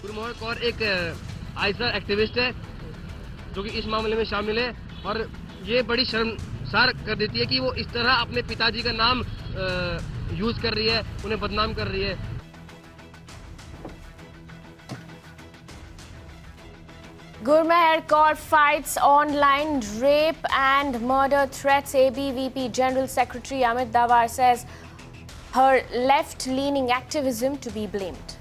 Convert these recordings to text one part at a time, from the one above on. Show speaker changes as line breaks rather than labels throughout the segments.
गुरमोहन कौर एक ऐसा एक्टिविस्ट है जो कि इस मामले में शामिल है और ये बड़ी शर्मसार कर देती है कि वो इस तरह अपने पिताजी का नाम यूज कर रही है, उन्हें बदनाम कर रही है।
Gurmeher Kaur fights online rape and murder threats. ABVP General Secretary Amit Davar says her left-leaning activism to be blamed.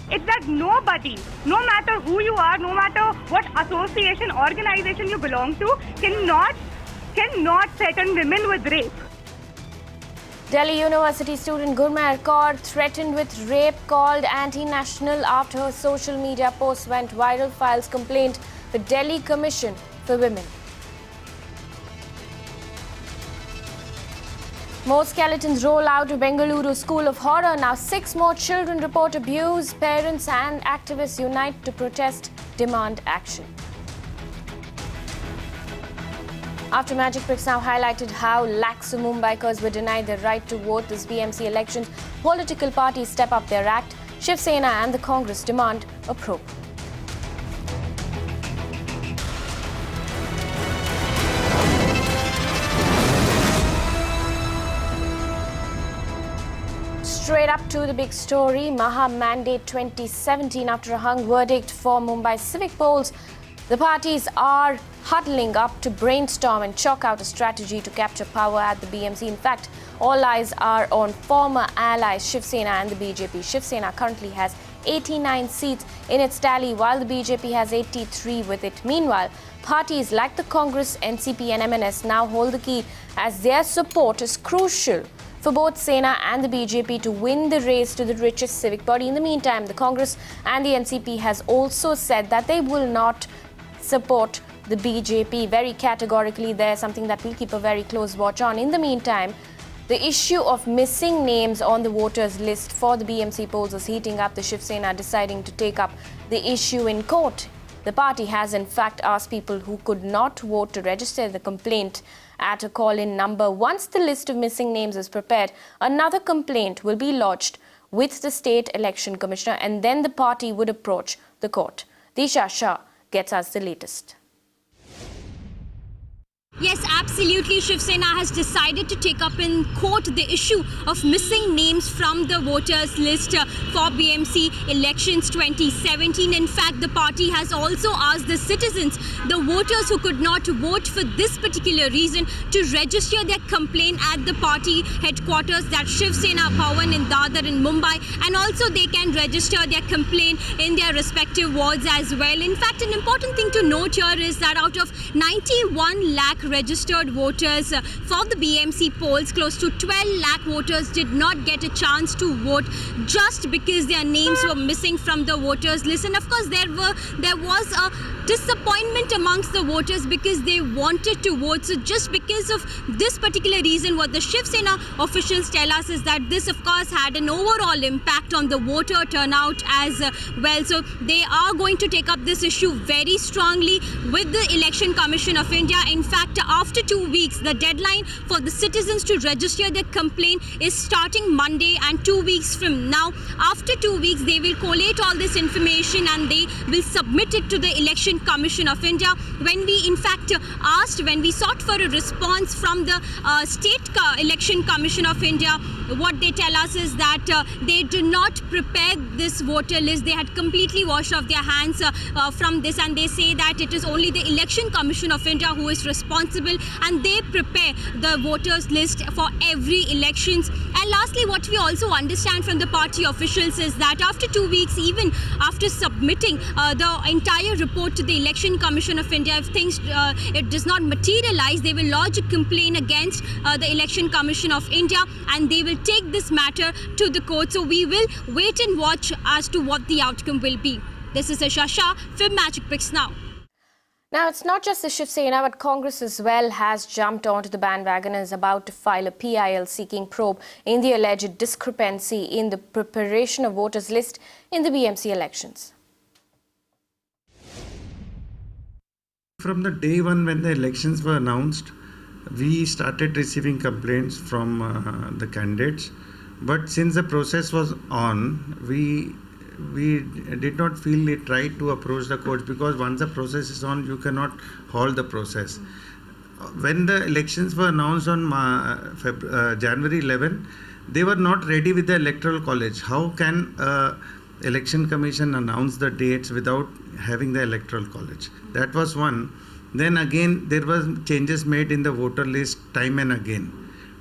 It's that nobody, no matter who you are, no matter what association, organization you belong to, cannot threaten women with rape.
Delhi University student Gurmeher Kaur threatened with rape, called anti-national after her social media post went viral, files complaint with Delhi Commission for Women. More skeletons roll out of Bengaluru School of Horror. Now 6 more children report abuse. Parents and activists unite to protest, demand action. After Magic Bricks now highlighted how lakhs of Mumbaikars were denied their right to vote this BMC elections, political parties step up their act. Shiv Sena and the Congress demand a probe. Straight up to the big story, Maha Mandate 2017. After a hung verdict for Mumbai civic polls, the parties are huddling up to brainstorm and chalk out a strategy to capture power at the BMC. In fact, all eyes are on former allies Shiv Sena and the BJP. Shiv Sena currently has 89 seats in its tally, while the BJP has 83 with it. Meanwhile, parties like the Congress, NCP and MNS now hold the key, as their support is crucial for both Sena and the BJP to win the race to the richest civic body. In the meantime, the Congress and the NCP has also said that they will not support the BJP very categorically. There's something that we'll keep a very close watch on. In the meantime, the issue of missing names on the voters list for the BMC polls is heating up, the Shiv Sena deciding to take up the issue in court. The party has in fact asked people who could not vote to register the complaint at a call-in number. Once the list of missing names is prepared, another complaint will be lodged with the State Election Commissioner, and then the party would approach the court. Disha Shah gets us the latest.
Yes, absolutely. Shiv Sena has decided to take up in court the issue of missing names from the voters list for BMC elections 2017. In fact, the party has also asked the citizens, the voters who could not vote for this particular reason, to register their complaint at the party headquarters, that Shiv Sena Bhavan in Dadar in Mumbai, and also they can register their complaint in their respective wards as well. In fact, an important thing to note here is that out of 91 lakh registered voters for the BMC polls, close to 12 lakh voters did not get a chance to vote just because their names were missing from the voters list. And of course, there was a disappointment amongst the voters because they wanted to vote. So just because of this particular reason, what the Shiv Sena officials tell us is that this of course had an overall impact on the voter turnout as well. So they are going to take up this issue very strongly with the Election Commission of India. In fact, after 2 weeks, the deadline for the citizens to register their complaint is starting Monday, and 2 weeks from now, after 2 weeks, they will collate all this information and they will submit it to the Election Commission of India. When we in fact when we sought for a response from the State Election Commission of India, what they tell us is that they do not prepare this voter list. They had completely washed off their hands from this, and they say that it is only the Election Commission of India who is responsible, and they prepare the voters list for every elections. And lastly, what we also understand from the party officials is that after 2 weeks, even after submitting the entire report to the Election Commission of India, if things it does not materialize, they will lodge a complaint against the Election Commission of India, and they will take this matter to the court. So we will wait and watch as to what the outcome will be. This is Disha Shah for Magic Bricks Now.
Now, it's not just the Shiv Sena, but Congress as well has jumped onto the bandwagon and is about to file a PIL seeking probe in the alleged discrepancy in the preparation of voters list in the BMC elections.
From the day one when the elections were announced, we started receiving complaints from the candidates But since the process was on, we did not feel it right to approach the courts, because once the process is on, you cannot halt the process. When the elections were announced on January 11, they were not ready with the electoral college. How can election commission announce the dates without having the electoral college? That was one. Then again, there was changes made in the voter list time and again.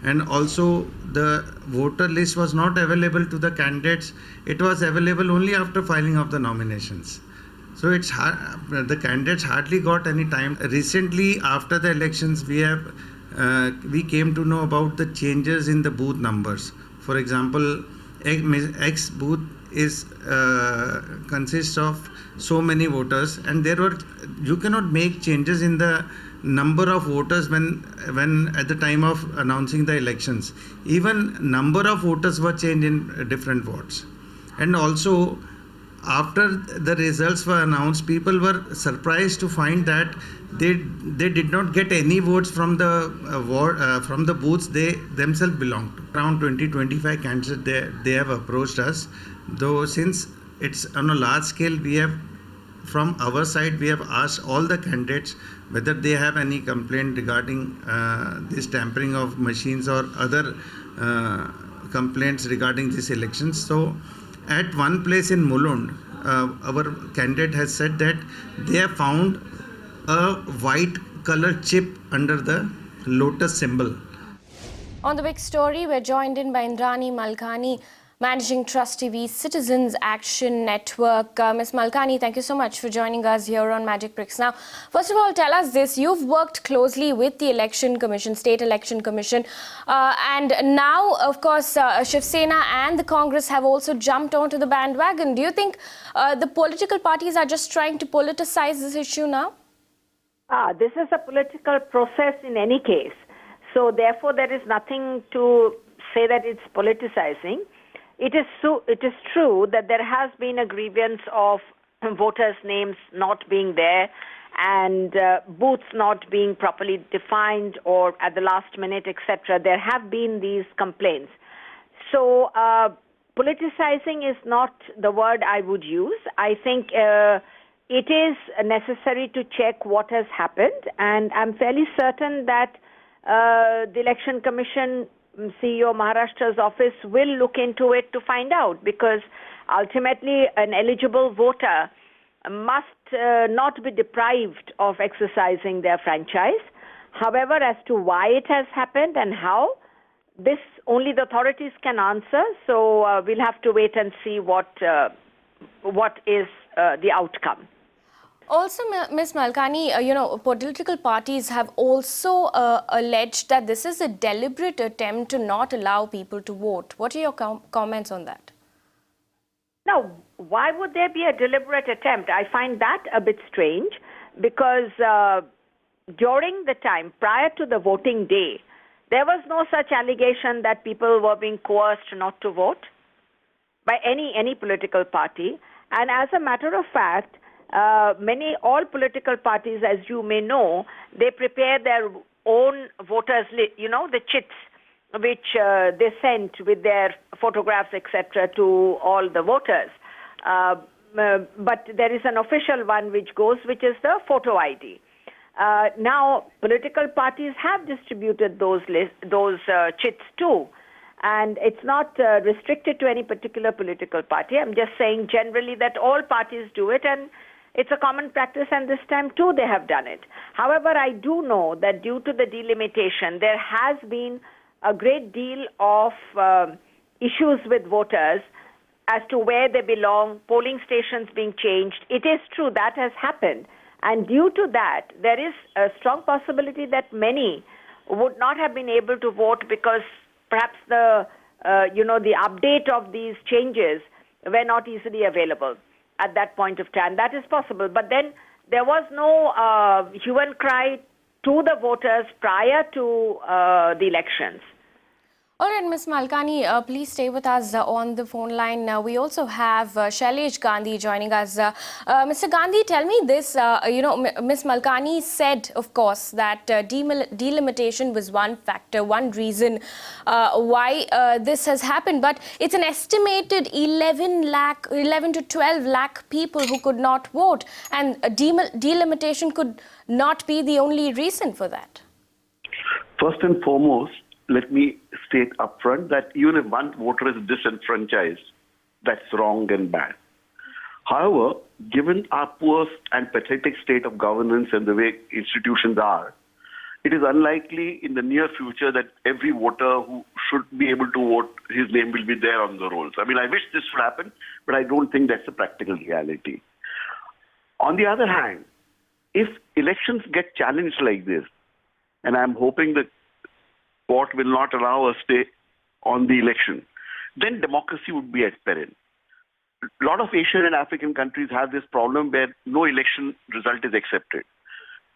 And also the voter list was not available to the candidates. It was available only after filing of the nominations. So it's hard, the candidates hardly got any time. Recently, after the elections, we came to know about the changes in the booth numbers. For example, X booth consists of so many voters, and you cannot make changes in the number of voters when at the time of announcing the elections. Even number of voters were changed in different wards. And also, after the results were announced, people were surprised to find that they did not get any votes from the booths they themselves belonged to. Around 20-25 candidates they have approached us. Though since it's on a large scale, from our side we have asked all the candidates whether they have any complaint regarding this tampering of machines or other complaints regarding these elections. So at one place in Mulund, our candidate has said that they have found a white colored chip under the lotus symbol.
On the big story, we're joined in by Indrani Malkani, Managing Trustee TV Citizens Action Network. Ms. Malkani, thank you so much for joining us here on Magic Bricks. Now, first of all, tell us this. You've worked closely with the Election Commission, State Election Commission, and now, of course, Shiv Sena and the Congress have also jumped onto the bandwagon. Do you think the political parties are just trying to politicize this issue now?
This is a political process in any case. So, therefore, there is nothing to say that it's politicizing. It is true that there has been a grievance of voters' names not being there and booths not being properly defined or at the last minute, etc. There have been these complaints. So politicizing is not the word I would use. I think it is necessary to check what has happened, and I'm fairly certain that the Election Commission CEO Maharashtra's office will look into it to find out, because ultimately an eligible voter must not be deprived of exercising their franchise. However, as to why it has happened and how, this only the authorities can answer. So we'll have to wait and see what is the outcome.
Also, Ms. Malkani, political parties have also alleged that this is a deliberate attempt to not allow people to vote. What are your comments on that?
Now, why would there be a deliberate attempt? I find that a bit strange, because during the time prior to the voting day, there was no such allegation that people were being coerced not to vote by any political party. And as a matter of fact, all political parties, as you may know, they prepare their own voters list, the chits, which they sent with their photographs, etc., to all the voters. But there is an official one which is the photo ID. Now, political parties have distributed those chits too. And it's not restricted to any particular political party. I'm just saying generally that all parties do it, and it's a common practice, and this time too they have done it. However, I do know that due to the delimitation, there has been a great deal of issues with voters as to where they belong, polling stations being changed. It is true that has happened. And due to that, there is a strong possibility that many would not have been able to vote because perhaps the update of these changes were not easily available at that point of time. That is possible. But then there was no hue and cry to the voters prior to the elections.
All right, Ms. Malkani, please stay with us on the phone line. We also have Shailesh Gandhi joining us. Mr. Gandhi, tell me this. Ms. Malkani said, of course, that delimitation was one factor, one reason why this has happened. But it's an estimated 11 to 12 lakh people who could not vote. And delimitation could not be the only reason for that.
First and foremost, let me state upfront that even if one voter is disenfranchised, that's wrong and bad. However, given our poor and pathetic state of governance and the way institutions are, it is unlikely in the near future that every voter who should be able to vote, his name will be there on the rolls. I mean, I wish this would happen, but I don't think that's a practical reality. On the other hand, if elections get challenged like this, and I'm hoping that court will not allow a stay on the election, then democracy would be at peril. A lot of Asian and African countries have this problem where no election result is accepted.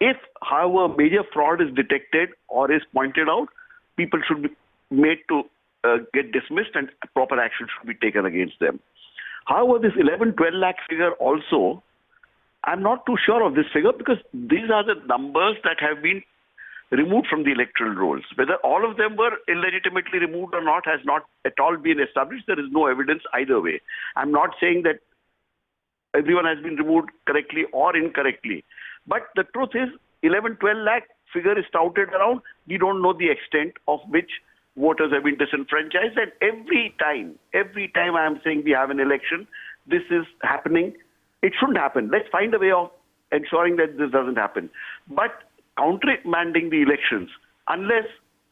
If, however, major fraud is detected or is pointed out, people should be made to get dismissed and proper action should be taken against them. However, this 11-12 lakh figure also, I'm not too sure of this figure because these are the numbers that have been removed from the electoral rolls. Whether all of them were illegitimately removed or not has not at all been established. There is no evidence either way. I'm not saying that everyone has been removed correctly or incorrectly. But the truth is, 11-12 lakh figure is touted around. We don't know the extent of which voters have been disenfranchised. And every time I am saying we have an election, this is happening. It shouldn't happen. Let's find a way of ensuring that this doesn't happen. But countermanding the elections, unless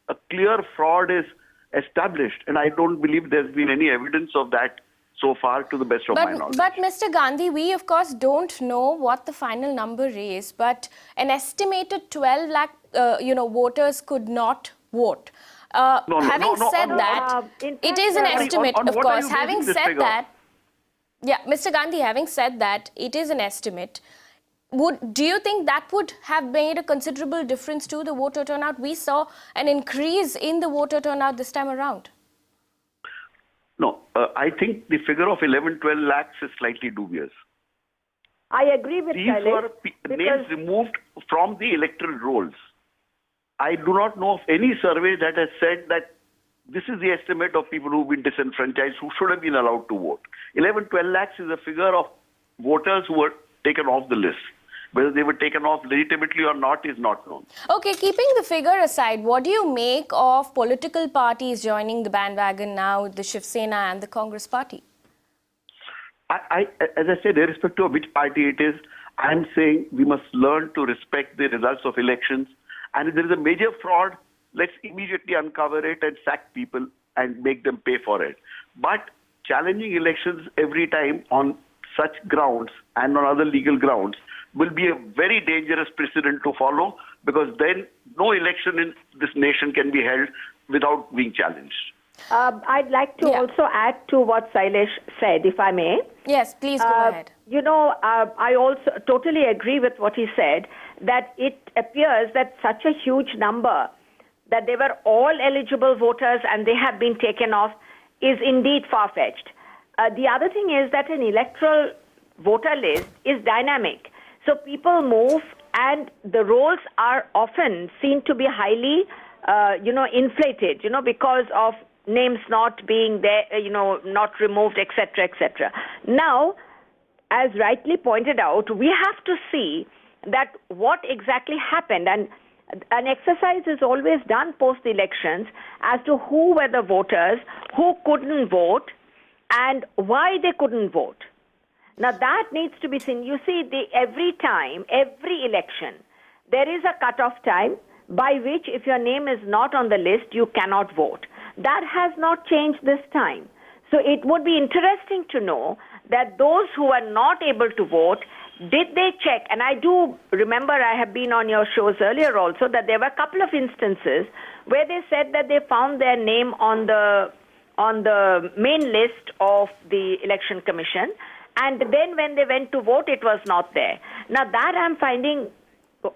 a clear fraud is established, and I don't believe there's been any evidence of that so far to the best of my knowledge.
But Mr. Gandhi, we of course don't know what the final number is, but an estimated 12 lakh voters could not vote. Having said that, it is an estimate, of course. Having said that, yeah, Mr. Gandhi, having said that, it is an estimate. Do you think that would have made a considerable difference to the voter turnout? We saw an increase in the voter turnout this time around.
No, I think the figure of 11-12 lakhs is slightly dubious.
I agree with
These were names removed from the electoral rolls. I do not know of any survey that has said that this is the estimate of people who've been disenfranchised who should have been allowed to vote. 11-12 lakhs is a figure of voters who were taken off the list. Whether they were taken off legitimately or not is not known.
Okay, keeping the figure aside, what do you make of political parties joining the bandwagon now, the Shiv Sena and the Congress party?
As I said, irrespective of which party it is, I'm saying we must learn to respect the results of elections. And if there is a major fraud, let's immediately uncover it and sack people and make them pay for it. But challenging elections every time on such grounds and on other legal grounds will be a very dangerous precedent to follow, because then no election in this nation can be held without being challenged.
I'd like to also add to what Shailesh said, if I may.
Yes, please go ahead.
I also totally agree with what he said, that it appears that such a huge number, that they were all eligible voters and they have been taken off, is indeed far-fetched. The other thing is that an electoral voter list is dynamic. So people move, and the rolls are often seen to be highly, inflated, because of names not being there, not removed, etc., etc. Now, as rightly pointed out, we have to see that what exactly happened, and an exercise is always done post-elections as to who were the voters, who couldn't vote, and why they couldn't vote. Now, that needs to be seen. You see, every election, there is a cutoff time by which, if your name is not on the list, you cannot vote. That has not changed this time. So it would be interesting to know that those who are not able to vote, did they check? And I do remember, I have been on your shows earlier also, that there were a couple of instances where they said that they found their name on the main list of the Election Commission, and then when they went to vote, it was not there. Now that I'm finding,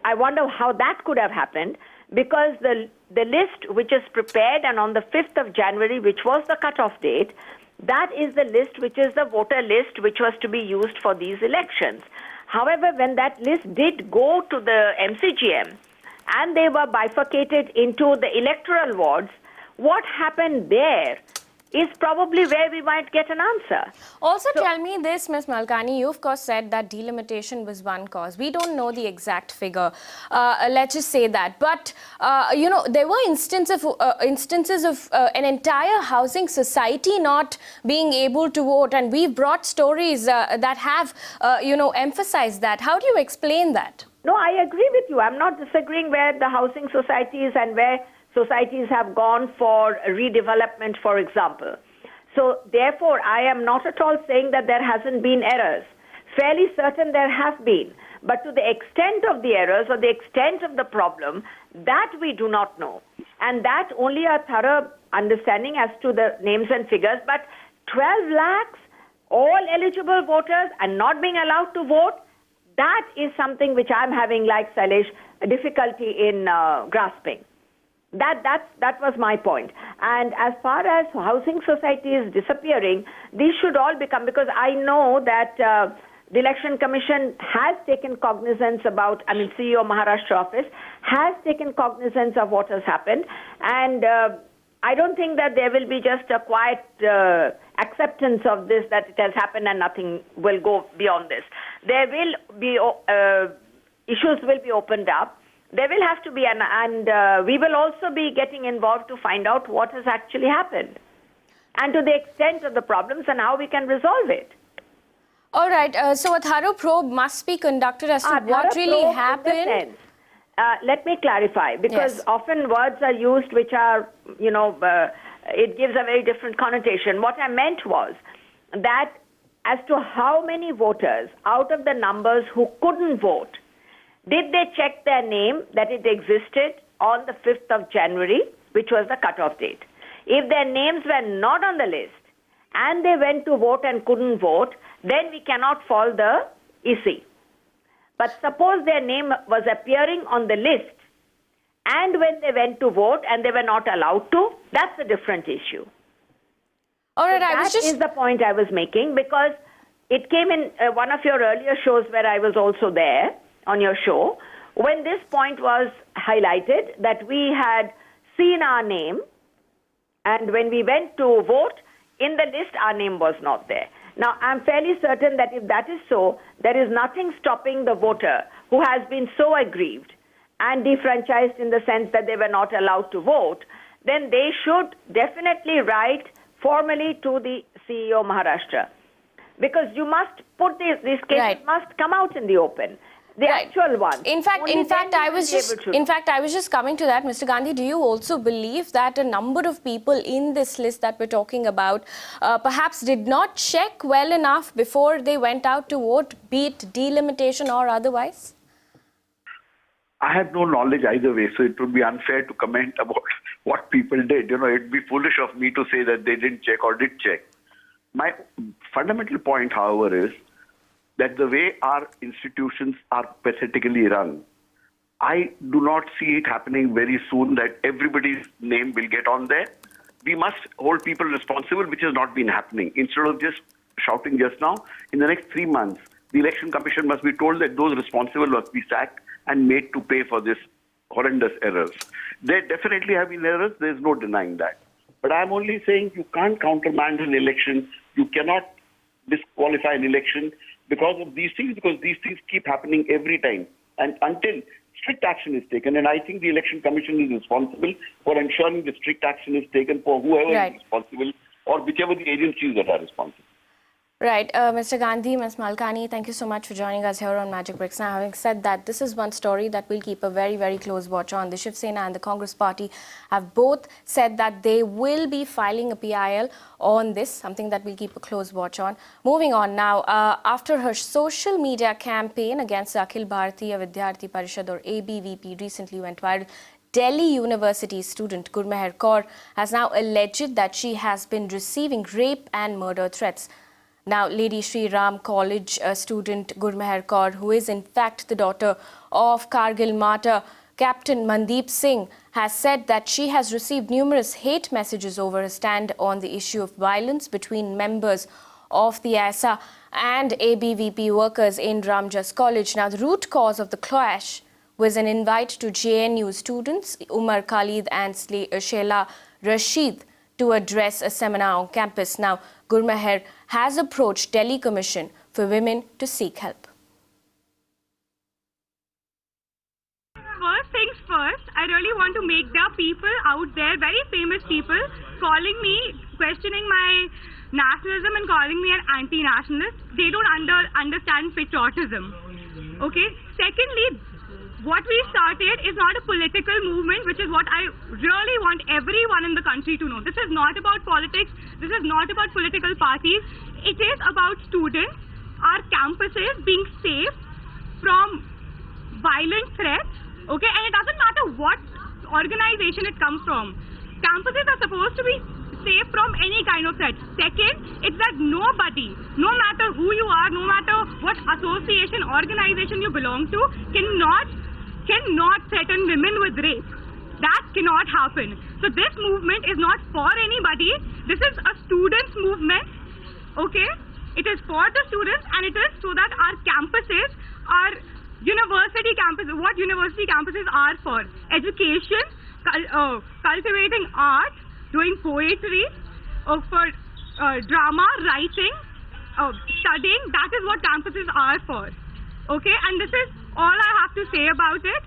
I wonder how that could have happened, because the list which is prepared and on the 5th of January, which was the cutoff date, that is the list which is the voter list which was to be used for these elections. However, when that list did go to the MCGM and they were bifurcated into the electoral wards, what happened there is probably where we might get an answer.
Also, tell me this, Ms. Malkani, you of course said that delimitation was one cause. We don't know the exact figure. Let's just say that. But, you know, there were instances of an entire housing society not being able to vote. And we've brought stories that have, you know, emphasized that. How do you explain that?
No, I agree with you. I'm not disagreeing where the housing societies and where societies have gone for redevelopment, for example. So therefore, I am not at all saying that there hasn't been errors. Fairly certain there have been. But to the extent of the errors or the extent of the problem, that we do not know. And that only a thorough understanding as to the names and figures. But 12 lakhs, all eligible voters and not being allowed to vote, that is something which I'm having, like Sailesh, a difficulty in grasping. That was my point. And as far as housing society is disappearing, these should all become, because I know that the Election Commission has taken cognizance about, CEO Maharashtra office has taken cognizance of what has happened. And I don't think that there will be just a quiet acceptance of this, that it has happened and nothing will go beyond this. There will be, issues will be opened up. There will have to be, and we will also be getting involved to find out what has actually happened and to the extent of the problems and how we can resolve it.
All right. So a thorough probe must be conducted as to what really happened.
Let me clarify, because
Yes.
often words are used which are, it gives a very different connotation. What I meant was that as to how many voters out of the numbers who couldn't vote, did they check their name that it existed on the 5th of January, which was the cutoff date? If their names were not on the list and they went to vote and couldn't vote, then we cannot fault the EC. But suppose their name was appearing on the list and when they went to vote and they were not allowed to, that's a different issue.
All right,
That is the point I was making, because it came in one of your earlier shows where I was also there on your show, when this point was highlighted, that we had seen our name, and when we went to vote, in the list our name was not there. Now, I'm fairly certain that if that is so, there is nothing stopping the voter who has been so aggrieved and defranchised in the sense that they were not allowed to vote, then they should definitely write formally to the CEO Maharashtra. Because you must put these cases must come out in the open. The actual one.
In fact, I was just coming to that, Mr. Gandhi. Do you also believe that a number of people in this list that we're talking about perhaps did not check well enough before they went out to vote, be it delimitation or otherwise?
I have no knowledge either way, so it would be unfair to comment about what people did. It would be foolish of me to say that they didn't check or did check. My fundamental point, however, is that the way our institutions are pathetically run, I do not see it happening very soon that everybody's name will get on there. We must hold people responsible, which has not been happening. Instead of just shouting just now, in the next 3 months, the Election Commission must be told that those responsible must be sacked and made to pay for this horrendous errors. There definitely have been errors, there is no denying that. But I'm only saying you can't countermand an election, you cannot disqualify an election because of these things, because these things keep happening every time. And until strict action is taken, and I think the Election Commission is responsible for ensuring the strict action is taken for whoever is responsible or whichever the agencies that are responsible.
Right. Mr. Gandhi, Ms. Malkani, thank you so much for joining us here on Magic Bricks. Now, having said that, this is one story that we'll keep a very, very close watch on. The Shiv Sena and the Congress Party have both said that they will be filing a PIL on this, something that we'll keep a close watch on. Moving on now, after her social media campaign against the Akhil Bharatiya Vidyarthi Parishad or ABVP recently went viral, Delhi University student Gurmeher Kaur has now alleged that she has been receiving rape and murder threats. Now, Lady Shri Ram College student Gurmeher Kaur, who is in fact the daughter of Kargil martyr Captain Mandeep Singh has said that she has received numerous hate messages over her stand on the issue of violence between members of the ASA and ABVP workers in Ramjas College. Now, the root cause of the clash was an invite to JNU students, Umar Khalid and Sheila Rashid, to address a seminar on campus. Now, Gurmeher has approached Delhi Commission for Women to seek help.
First things first, I really want to make the people out there, very famous people, calling me, questioning my nationalism and calling me an anti-nationalist. They don't understand patriotism. Okay? Secondly, what we started is not a political movement, which is what I really want everyone in the country to know. This is not about politics. This is not about political parties. It is about students, our campuses being safe from violent threats. Okay, and it doesn't matter what organization it comes from. Campuses are supposed to be safe from any kind of threat. Second, it's that nobody, no matter who you are, no matter what association, organization you belong to, cannot threaten women with rape. That cannot happen. So this movement is not for anybody. This is a students' movement. Okay, it is for the students, and it is so that our campuses are university campuses. What university campuses are for? Education, cultivating art, doing poetry, for drama, writing, studying. That is what campuses are for. Okay, and this is all I have to say about it.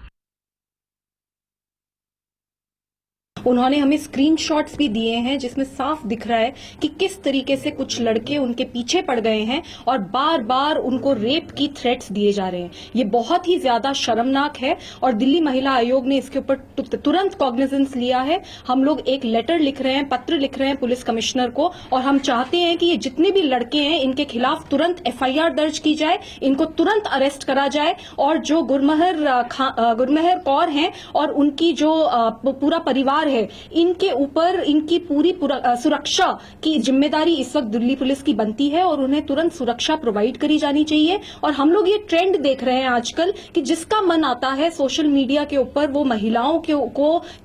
उन्होंने हमें screenshots भी दिए हैं जिसमें साफ दिख रहा है कि किस तरीके से कुछ लड़के उनके पीछे पड़ गए हैं और बार बार उनको रेप की थ्रेट्स दिए जा रहे हैं। ये बहुत ही ज्यादा शर्मनाक है और दिल्ली महिला आयोग ने इसके ऊपर तुरंत कॉग्निजेंस लिया है। हम लोग एक लेटर लिख रहे हैं, पत्र लिख रहे हैं पुलिस कमिश्नर को, और हम चाहते हैं कि ये जितने भी लड़के हैं इनके खिलाफ तुरंत FIR दर्ज की जाए, इनको तुरंत अरेस्ट करा जाए, और जो गुरमेहर कौर हैं और उनकी जो पूरा परिवार इनके ऊपर इनकी पूरी सुरक्षा की जिम्मेदारी इस वक्त दिल्ली पुलिस की बनती है और उन्हें तुरंत सुरक्षा प्रोवाइड करी जानी चाहिए। और हम लोग ये ट्रेंड देख रहे हैं आजकल कि जिसका मन आता है सोशल मीडिया के ऊपर वो महिलाओं के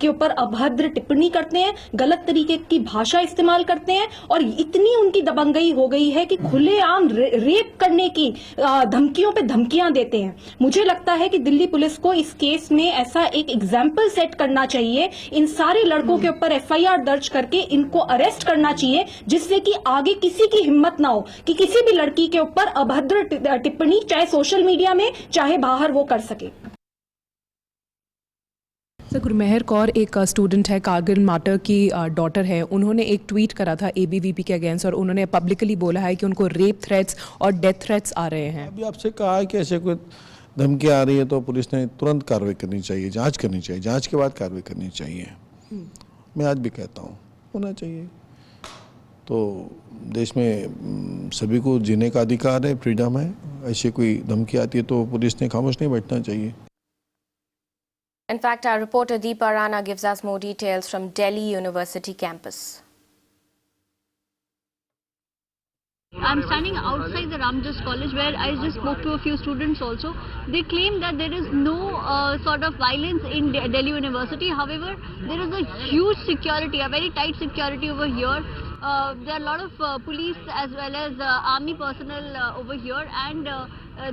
ऊपर अभद्र टिप्पणी करते हैं, गलत तरीके की भाषा इस्तेमाल करते हैं, और इतनी उनकी दबंगई हो गई है कि खुलेआम रेप करने की धमकियों पे धमकियां देते हैं। मुझे लगता है कि दिल्ली पुलिस को इस केस में ऐसा एक एग्जाम्पल सेट करना चाहिए, इन सारे लड़कों के ऊपर FIR दर्ज करके इनको अरेस्ट करना चाहिए, जिससे कि आगे किसी की हिम्मत ना हो कि किसी भी लड़की के ऊपर अभद्र टिप्पणी चाहे सोशल मीडिया में चाहे बाहर वो कर सके।
गुरमेहर कौर एक स्टूडेंट है, कारगिल मार्टर की डॉटर है। उन्होंने एक ट्वीट करा था ABVP के अगेंस्ट और उन्होंने पब्लिकली बोला है कि उनको रेप थ्रेट्स और डेथ थ्रेट्स आ रहे हैं।
अभी आपसे कहा है कि ऐसे कोई धमकी आ रही है तो पुलिस ने तुरंत कार्रवाई करनी चाहिए, जांच करनी चाहिए, जांच के बाद कार्रवाई करनी चाहिए। मैं आज भी कहता हूँ होना चाहिए। तो देश में सभी को जीने का अधिकार है, फ्रीडम है। ऐसी कोई धमकी आती है तो पुलिस ने खामोश नहीं बैठना चाहिए।
In fact, our reporter Deepa Rana gives us more details from Delhi University campus.
I'm standing outside the Ramjas College where I just spoke to a few students also. They claim that there is no sort of violence in Delhi University. However, there is a huge security, a very tight security over here. There are a lot of police as well as army personnel over here, and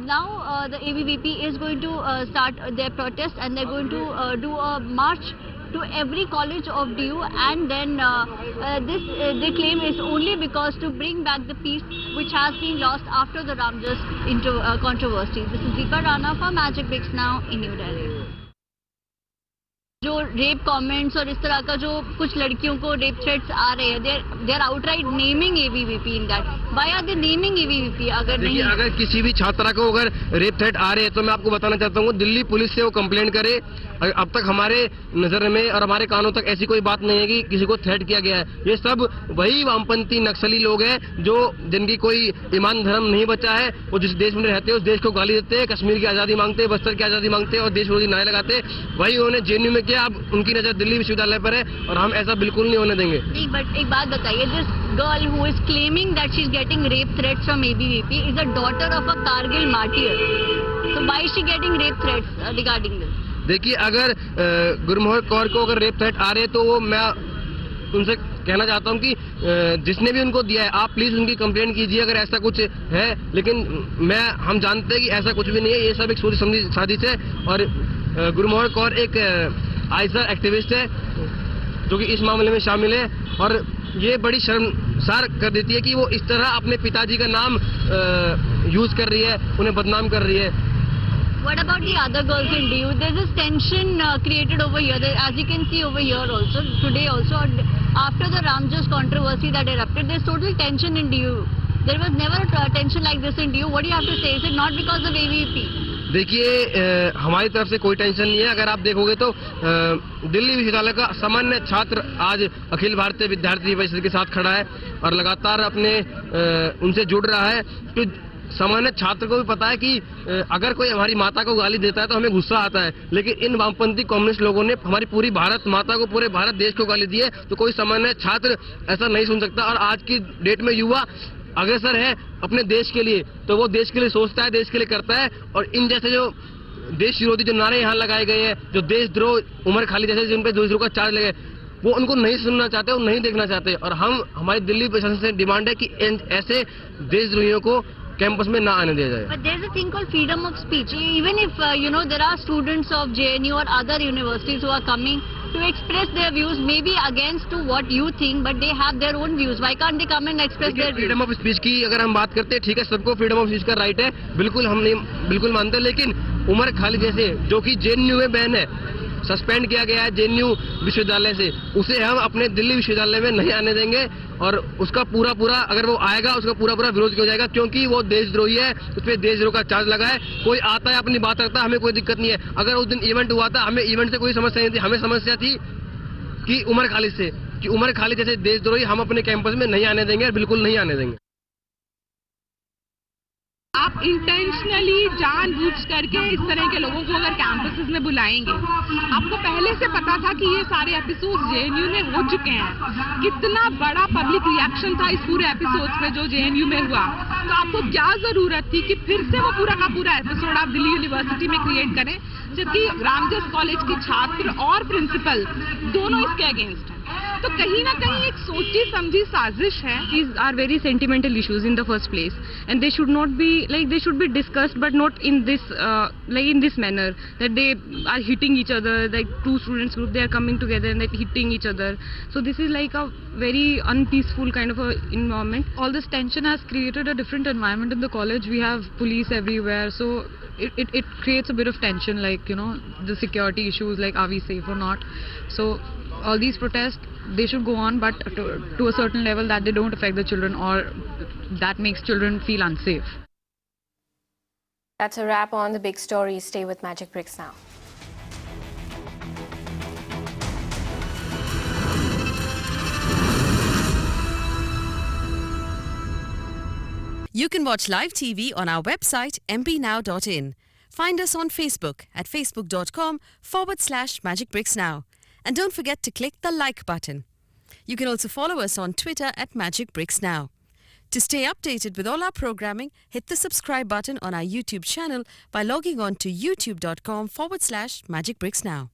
now the ABVP is going to start their protest, and they're going to do a march to every college of DU, and then this they claim is only because to bring back the peace which has been lost after the Ramjas controversy. This is Deepa Rana for Magic Bricks Now in New Delhi. जो rape comments और इस तरह का जो कुछ लड़कियों को rape threats आ रहे हैं, they are outright naming ABVP in that. Why are they naming ABVP? अगर
किसी भी छात्रा को अगर रेप थ्रेट आ रहे हैं तो मैं आपको बताना चाहता हूँ दिल्ली पुलिस से वो कंप्लेंट करे। अब तक हमारे नजर में और हमारे कानों तक ऐसी कोई बात नहीं है कि किसी को थ्रेट किया गया है। ये सब वही वामपंथी नक्सली लोग हैं जो जिनकी कोई ईमान धर्म नहीं बचा है। वो जिस देश में रहते हैं उस देश को गाली देते हैं, कश्मीर की आज़ादी मांगते हैं, बस्तर की आज़ादी मांगते हैं और देश विरोधी नारे लगाते हैं। वही उन्होंने JNU में किया। अब उनकी नजर दिल्ली विश्वविद्यालय पर है और हम ऐसा बिल्कुल नहीं होने देंगे।
नहीं, बट एक बात बताइए, this girl who is claiming that she is getting rape threats from ABVP is a daughter of a Kargil martyr. So why is she getting rape threats regarding this?
देखिए अगर गुरमोहर कौर को अगर रेप थ्रेट आ रहे तो वो मैं उनसे कहना चाहता हूं कि जिसने भी उनको दिया है आप प्लीज उनकी कंप्लेंट कीजिए अगर ऐसा कुछ है, लेकिन हम जानते हैं कि ऐसा कुछ भी नहीं है, ये सब एक सोच समझी साजिश है। और गुरमोहर कौर एक आईएसआर एक्टिविस्ट है जो कि इस मामले में शामिल है, और ये बड़ी शर्मसार कर देती है कि वो इस तरह अपने पिताजी का नाम यूज कर रही है, उन्हें बदनाम कर रही है।
What about the other girls in DU? There's this tension created over here. As you can see over here also, today also, after the Ramjas controversy that erupted, there's total tension in DU. There was never a tension like this in DU. What do you have to say? Is it not because of AVP?
देखिए हमारी तरफ से कोई tension नहीं है। अगर आप देखोगे तो दिल्ली विश्वविद्यालय का सामान्य छात्र आज अखिल भारतीय विद्यार्थी परिषद के साथ खड़ा है और लगातार अपने उनसे जुड़ रहा है। तो सामान्य छात्र को भी पता है कि अगर कोई हमारी माता को गाली देता है तो हमें गुस्सा आता है, लेकिन इन वामपंथी कम्युनिस्ट लोगों ने हमारी पूरी भारत माता को, पूरे भारत देश को गाली दी है, तो कोई सामान्य छात्र ऐसा नहीं सुन सकता। और आज की डेट में युवा अग्रसर है अपने देश के लिए, तो वो देश के लिए सोचता है, देश के लिए करता है। और इन जैसे जो देश विरोधी जो नारे यहाँ लगाए गए हैं, जो देशद्रोह, उमर खाली जैसे जिन पे देशद्रोह का चार्ज लगे, वो उनको नहीं सुनना चाहते, वो नहीं देखना चाहते। और हमारी दिल्ली प्रशासन से डिमांड है कि ऐसे देशद्रोहियों को कैंपस में ना आने दिया जाए।
But there's a thing called freedom of speech. Even if there are students of JNU or other universities who are coming to express their views, maybe against to what you think, but they have their own views. Why can't they come and express their views?
Freedom of speech की अगर हम बात करते हैं, ठीक है, सबको freedom of speech का राइट है, बिल्कुल हम नहीं बिल्कुल मानते, लेकिन उमर खालिद जैसे जो कि JNU में बैन है, सस्पेंड किया गया है JNU विश्वविद्यालय से, उसे हम अपने दिल्ली विश्वविद्यालय में नहीं आने देंगे। और उसका पूरा अगर वो आएगा उसका पूरा विरोध किया जाएगा, क्योंकि वो देशद्रोही है, उस पर देशद्रोह का चार्ज लगा है। कोई आता है अपनी बात रखता है, हमें कोई दिक्कत नहीं है। अगर उस दिन इवेंट हुआ था, हमें इवेंट से कोई समस्या नहीं थी, हमें समस्या थी कि उमर खालिद से, कि उमर खालिद जैसे देशद्रोही हम अपने कैंपस में नहीं आने देंगे, बिल्कुल नहीं आने देंगे।
आप इंटेंशनली जानबूझ करके इस तरह के लोगों को अगर कैंपसेस में बुलाएंगे, आपको पहले से पता था कि ये सारे एपिसोड्स JNU में हो चुके हैं, कितना बड़ा पब्लिक रिएक्शन था इस पूरे एपिसोड्स पे जो JNU में हुआ, तो आपको क्या जरूरत थी कि फिर से वो पूरा का पूरा एपिसोड आप दिल्ली यूनिवर्सिटी में क्रिएट करें, जबकि रामजस कॉलेज के छात्र और प्रिंसिपल दोनों इसके अगेंस्ट हैं। तो कहीं ना कहीं एक सोची समझी साजिश है।
These are very sentimental issues in the first place, and they should not be they should be discussed, but not in this in this manner that they are hitting each other. Like two students group, they are coming together and they're hitting each other. So this is like a very unpeaceful kind of a environment. All this tension has created a different environment in the college. We have police everywhere, so it creates a bit of tension, like the security issues, like are we safe or not. So all these protests, they should go on, but to a certain level that they don't affect the children or that makes children feel unsafe.
That's a wrap on the big story. Stay with Magic Bricks now.
You can watch live TV on our website mpnow.in. Find us on Facebook at facebook.com/magicbricksnow. And don't forget to click the like button. You can also follow us on Twitter at Magic Bricks Now. To stay updated with all our programming, hit the subscribe button on our YouTube channel by logging on to youtube.com/magicbricksnow.